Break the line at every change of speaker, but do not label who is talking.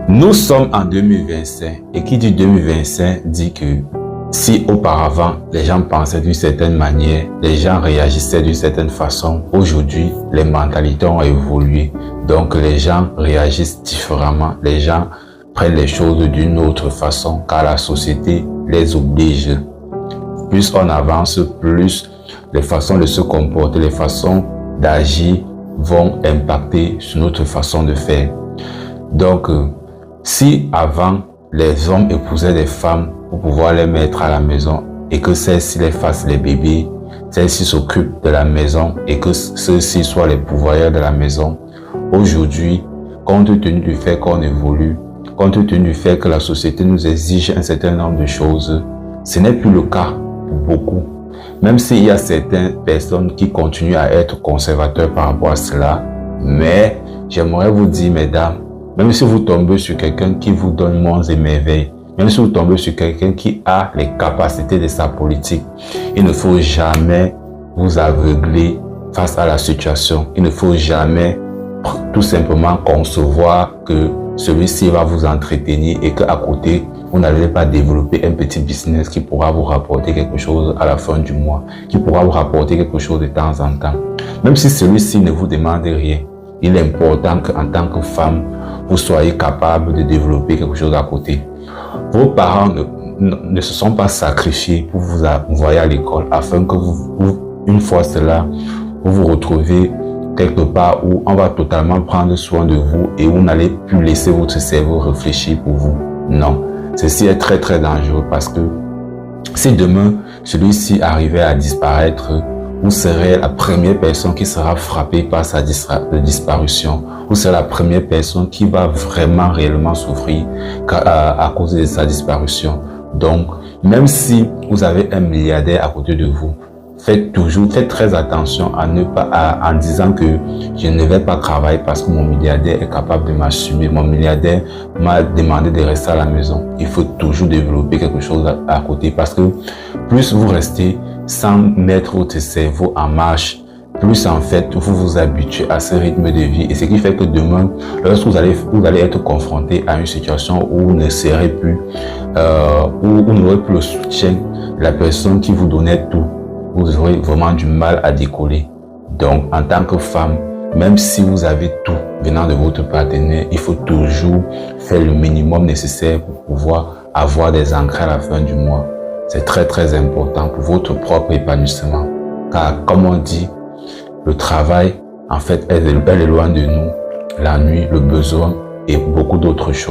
Nous sommes en 2025 et qui dit 2025 dit que si auparavant les gens pensaient d'une certaine manière, les gens réagissaient d'une certaine façon, aujourd'hui les mentalités ont évolué. Donc les gens réagissent différemment, les gens prennent les choses d'une autre façon car la société les oblige. Plus on avance, plus les façons de se comporter, les façons d'agir vont impacter sur notre façon de faire. Donc, si avant, les hommes épousaient des femmes pour pouvoir les mettre à la maison et que celles-ci les fassent les bébés, celles-ci s'occupent de la maison et que ceux-ci soient les pourvoyeurs de la maison, aujourd'hui, compte tenu du fait qu'on évolue, compte tenu du fait que la société nous exige un certain nombre de choses, ce n'est plus le cas pour beaucoup. Même s'il y a certaines personnes qui continuent à être conservateurs par rapport à cela, mais j'aimerais vous dire, mesdames, même si vous tombez sur quelqu'un qui vous donne monts et merveilles, même si vous tombez sur quelqu'un qui a les capacités de sa politique, il ne faut jamais vous aveugler face à la situation. Il ne faut jamais tout simplement concevoir que celui-ci va vous entretenir et qu'à côté, vous n'allez pas développer un petit business qui pourra vous rapporter quelque chose à la fin du mois, qui pourra vous rapporter quelque chose de temps en temps. Même si celui-ci ne vous demande rien, il est important qu'en tant que femme, vous soyez capable de développer quelque chose à côté. Vos parents ne se sont pas sacrifiés pour vous envoyer à l'école afin que une fois cela, vous vous retrouvez quelque part où on va totalement prendre soin de vous et vous n'allez plus laisser votre cerveau réfléchir pour vous. Non, ceci est très très dangereux parce que si demain celui-ci arrivait à disparaître, vous serez la première personne qui sera frappée par sa disparition. Vous serez la première personne qui va vraiment réellement souffrir à cause de sa disparition. Donc, même si vous avez un milliardaire à côté de vous, faites très attention à ne pas, en disant que je ne vais pas travailler parce que mon milliardaire est capable de m'assumer. Mon milliardaire m'a demandé de rester à la maison. Il faut toujours développer quelque chose à côté parce que plus vous restez sans mettre votre cerveau en marche, plus en fait vous vous habituez à ce rythme de vie et ce qui fait que demain, lorsque vous allez être confronté à une situation où vous ne serez plus, où vous n'aurez plus le soutien de la personne qui vous donnait tout, vous aurez vraiment du mal à décoller. Donc en tant que femme, même si vous avez tout venant de votre partenaire, il faut toujours faire le minimum nécessaire pour pouvoir avoir des entrées à la fin du mois. C'est très très important pour votre propre épanouissement. Car comme on dit, le travail, en fait, est loin de nous. La nuit, le besoin et beaucoup d'autres choses.